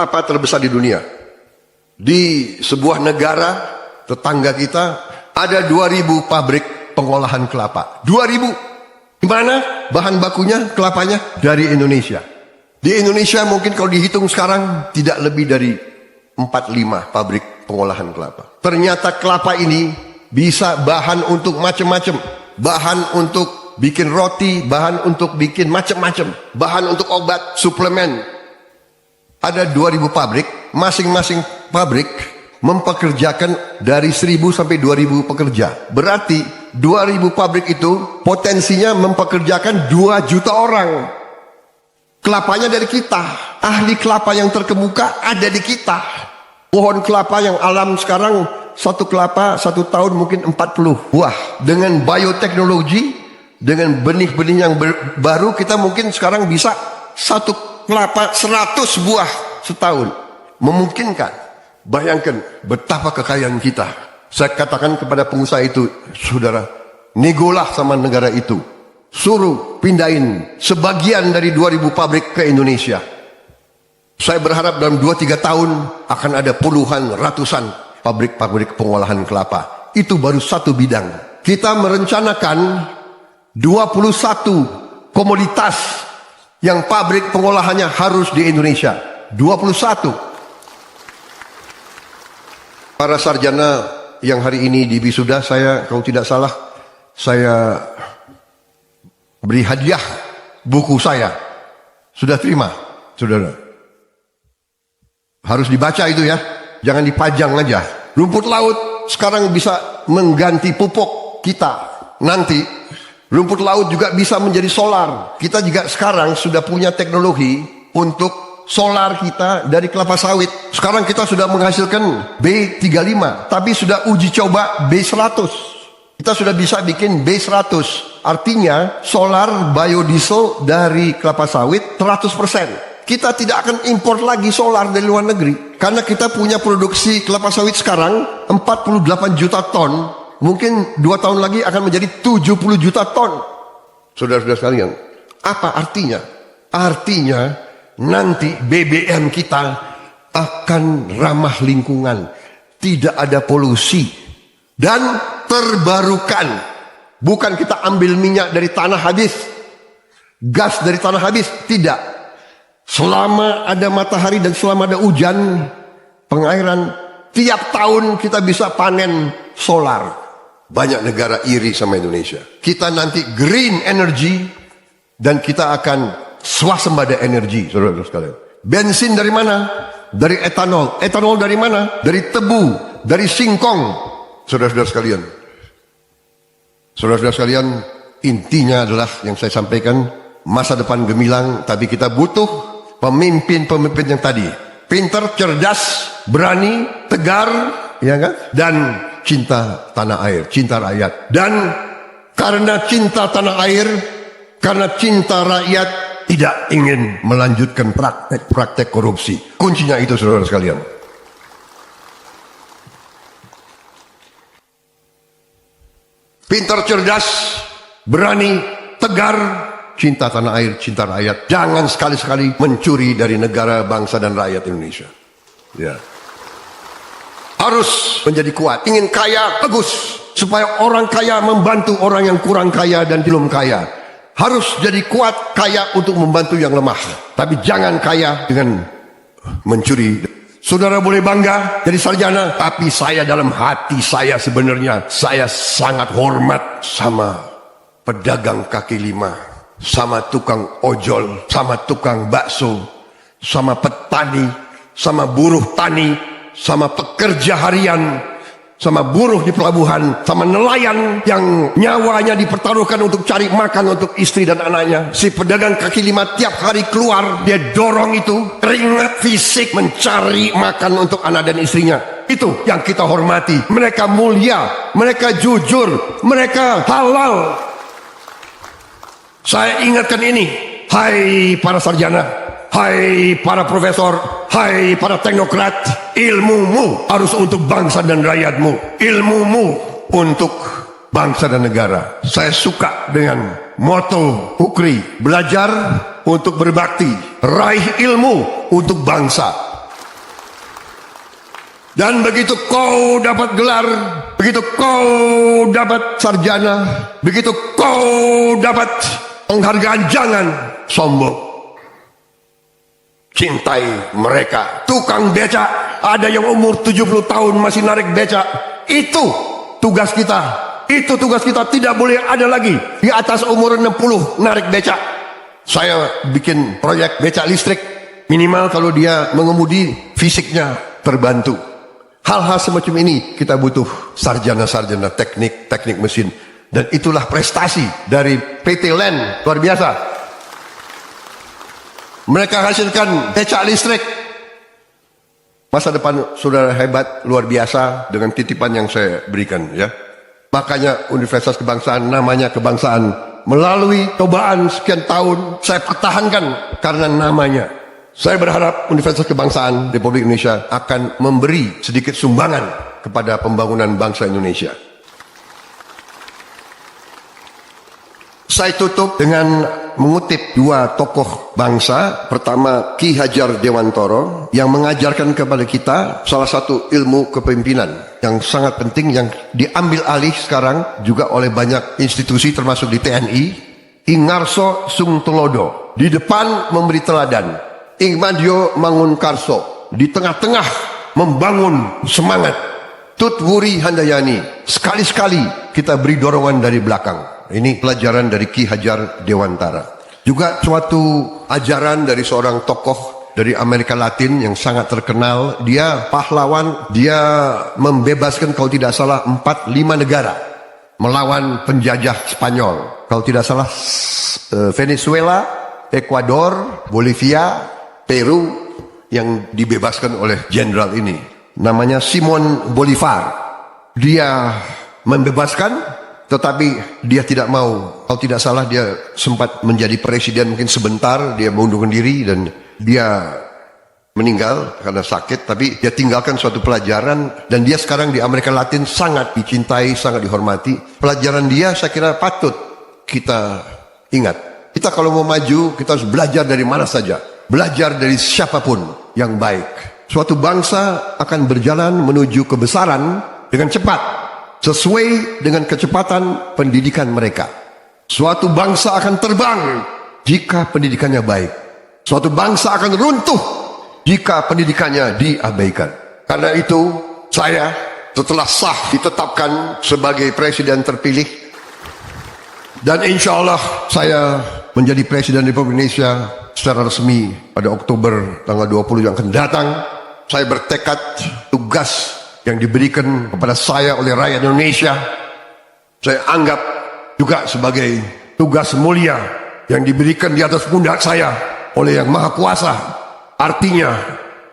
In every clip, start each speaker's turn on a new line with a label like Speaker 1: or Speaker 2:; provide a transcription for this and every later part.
Speaker 1: kelapa terbesar di dunia. Di sebuah negara tetangga kita ada 2000 pabrik pengolahan kelapa. 2000. Di mana bahan bakunya kelapanya? Dari Indonesia. Di Indonesia mungkin kalau dihitung sekarang tidak lebih dari 4-5 pabrik pengolahan kelapa. Ternyata kelapa ini bisa bahan untuk macam-macam. Bahan untuk bikin roti, bahan untuk bikin macam-macam. Bahan untuk obat, suplemen. Ada 2000 pabrik, masing-masing pabrik mempekerjakan dari 1000 sampai 2000 pekerja. Berarti 2000 pabrik itu potensinya mempekerjakan 2 juta orang. Kelapanya dari kita. Ahli kelapa yang terkemuka ada di kita. Pohon kelapa yang alam sekarang, satu kelapa 1 tahun mungkin 40 buah. Dengan bioteknologi, dengan benih-benih yang baru, kita mungkin sekarang bisa satu kelapa 100 buah setahun. Memungkinkan. Bayangkan betapa kekayaan kita. Saya katakan kepada pengusaha itu, saudara, negolah sama negara itu. Suruh pindahin sebagian dari 2000 pabrik ke Indonesia. Saya berharap dalam 2-3 tahun akan ada puluhan, ratusan pabrik-pabrik pengolahan kelapa. Itu baru satu bidang. Kita merencanakan 21 komoditas yang pabrik pengolahannya harus di Indonesia. 21. Para sarjana yang hari ini di wisuda, saya kalau tidak salah, saya beri hadiah buku saya. Sudah terima, saudara? Harus dibaca itu ya, jangan dipajang aja. Rumput laut sekarang bisa mengganti pupuk kita. Nanti rumput laut juga bisa menjadi solar. Kita juga sekarang sudah punya teknologi untuk solar kita dari kelapa sawit. Sekarang kita sudah menghasilkan B35, tapi sudah uji coba B100. Kita sudah bisa bikin B100. Artinya solar biodiesel dari kelapa sawit 100%. Kita tidak akan impor lagi solar dari luar negeri. Karena kita punya produksi kelapa sawit sekarang 48 juta ton. Mungkin 2 tahun lagi akan menjadi 70 juta ton. Saudara-saudara sekalian, apa artinya? Artinya nanti BBM kita akan ramah lingkungan. Tidak ada polusi. Dan terbarukan. Bukan kita ambil minyak dari tanah habis, gas dari tanah habis, tidak. Selama ada matahari dan selama ada hujan, pengairan, tiap tahun kita bisa panen solar. Banyak negara iri sama Indonesia. Kita nanti green energy dan kita akan swasembada energi, saudara-saudara sekalian. Bensin dari mana? Dari etanol. Etanol dari mana? Dari tebu, dari singkong, saudara-saudara sekalian. Saudara-saudara sekalian, intinya adalah yang saya sampaikan, masa depan gemilang, tapi kita butuh pemimpin-pemimpin yang tadi. Pintar, cerdas, berani, tegar, ya kan? Dan cinta tanah air, cinta rakyat. Dan karena cinta tanah air, karena cinta rakyat, tidak ingin melanjutkan praktek-praktek korupsi. Kuncinya itu, saudara sekalian. Pintar, cerdas, berani, tegar, cinta tanah air, cinta rakyat. Jangan sekali-sekali mencuri dari negara, bangsa, dan rakyat Indonesia. Ya. Harus menjadi kuat. Ingin kaya, bagus. Supaya orang kaya membantu orang yang kurang kaya dan belum kaya. Harus jadi kuat, kaya untuk membantu yang lemah. Tapi jangan kaya dengan mencuri. Saudara boleh bangga jadi sarjana, tapi saya dalam hati saya sebenarnya, saya sangat hormat sama pedagang kaki lima, sama tukang ojol, sama tukang bakso, sama petani, sama buruh tani, sama pekerja harian, sama buruh di pelabuhan, sama nelayan yang nyawanya dipertaruhkan untuk cari makan untuk istri dan anaknya. Si pedagang kaki lima tiap hari keluar, dia dorong itu keringat fisik mencari makan untuk anak dan istrinya. Itu yang kita hormati. Mereka mulia, mereka jujur, mereka halal. Saya ingatkan ini, hai para sarjana, hai para profesor, hai para teknokrat, ilmumu harus untuk bangsa dan rakyatmu. Ilmumu untuk bangsa dan negara. Saya suka dengan moto Ukri, belajar untuk berbakti, raih ilmu untuk bangsa. Dan begitu kau dapat gelar, begitu kau dapat sarjana, begitu kau dapat penghargaan, jangan sombong. Cintai mereka. Tukang becak, ada yang umur 70 tahun masih narik becak. Itu tugas kita. Itu tugas kita, tidak boleh ada lagi di atas umur 60 narik becak. Saya bikin proyek becak listrik, minimal kalau dia mengemudi fisiknya terbantu. Hal-hal semacam ini kita butuh sarjana-sarjana teknik mesin. Dan itulah prestasi dari PT LAN, luar biasa. Mereka hasilkan becak listrik. Masa depan saudara hebat, luar biasa dengan titipan yang saya berikan, ya. Makanya Universitas Kebangsaan namanya kebangsaan. Melalui cobaan sekian tahun saya pertahankan karena namanya. Saya berharap Universitas Kebangsaan Republik Indonesia akan memberi sedikit sumbangan kepada pembangunan bangsa Indonesia. Saya tutup dengan mengutip dua tokoh bangsa. Pertama, Ki Hajar Dewantoro yang mengajarkan kepada kita salah satu ilmu kepemimpinan yang sangat penting yang diambil alih sekarang juga oleh banyak institusi termasuk di TNI. Ingarso Sungtulodo di depan memberi teladan, Ingmadio Mangunkarso di tengah-tengah membangun semangat, Tutwuri Handayani sekali-sekali kita beri dorongan dari belakang. Ini pelajaran dari Ki Hajar Dewantara. Juga suatu ajaran dari seorang tokoh dari Amerika Latin yang sangat terkenal. Dia pahlawan, dia membebaskan kalau tidak salah 4-5 negara melawan penjajah Spanyol. Kalau tidak salah Venezuela, Ekuador, Bolivia, Peru yang dibebaskan oleh jenderal ini. Namanya Simon Bolivar. Dia membebaskan, tetapi dia tidak mau. Kalau tidak salah dia sempat menjadi presiden mungkin sebentar, dia mengundurkan diri dan dia meninggal karena sakit. Tapi dia tinggalkan suatu pelajaran dan dia sekarang di Amerika Latin sangat dicintai, sangat dihormati. Pelajaran dia saya kira patut kita ingat. Kita kalau mau maju kita harus belajar dari mana saja. Belajar dari siapapun yang baik. Suatu bangsa akan berjalan menuju kebesaran dengan cepat, sesuai dengan kecepatan pendidikan mereka. Suatu bangsa akan terbang jika pendidikannya baik. Suatu bangsa akan runtuh jika pendidikannya diabaikan. Karena itu saya setelah sah ditetapkan sebagai presiden terpilih dan insya Allah saya menjadi presiden Republik Indonesia secara resmi pada Oktober tanggal 20 yang akan datang. Saya bertekad tugas yang diberikan kepada saya oleh rakyat Indonesia, saya anggap juga sebagai tugas mulia yang diberikan di atas pundak saya oleh Yang Maha Kuasa. Artinya,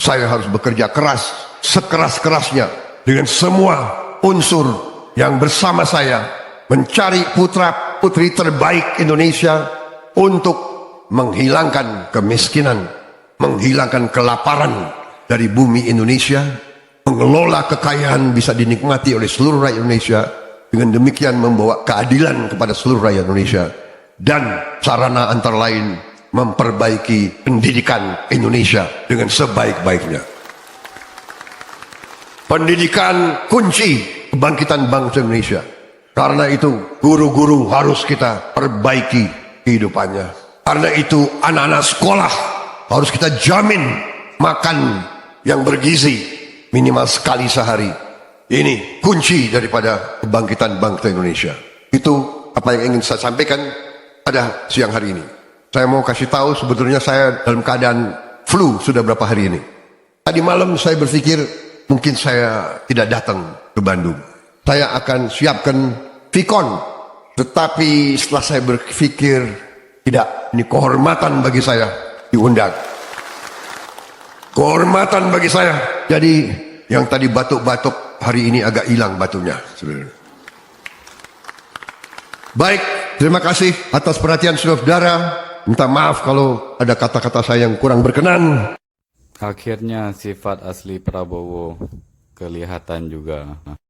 Speaker 1: saya harus bekerja keras, sekeras-kerasnya, dengan semua unsur yang bersama saya, mencari putra-putri terbaik Indonesia untuk menghilangkan kemiskinan, menghilangkan kelaparan dari bumi Indonesia, mengelola kekayaan bisa dinikmati oleh seluruh rakyat Indonesia, dengan demikian membawa keadilan kepada seluruh rakyat Indonesia, dan sarana antara lain memperbaiki pendidikan Indonesia dengan sebaik-baiknya. Pendidikan kunci kebangkitan bangsa Indonesia. Karena itu guru-guru harus kita perbaiki kehidupannya. Karena itu anak-anak sekolah harus kita jamin makan yang bergizi minimal sekali sehari. Ini kunci daripada kebangkitan bangsa Indonesia. Itu apa yang ingin saya sampaikan pada siang hari ini. Saya mau kasih tahu sebetulnya saya dalam keadaan flu sudah berapa hari ini. Tadi malam saya berpikir mungkin saya tidak datang ke Bandung. Saya akan siapkan Vicon. Tetapi setelah saya berpikir, tidak, ini kehormatan bagi saya diundang. Kehormatan bagi saya. Jadi yang tadi batuk-batuk hari ini agak hilang batunya. Baik, terima kasih atas perhatian saudara. Minta maaf kalau ada kata-kata saya yang kurang berkenan.
Speaker 2: Akhirnya sifat asli Prabowo kelihatan juga.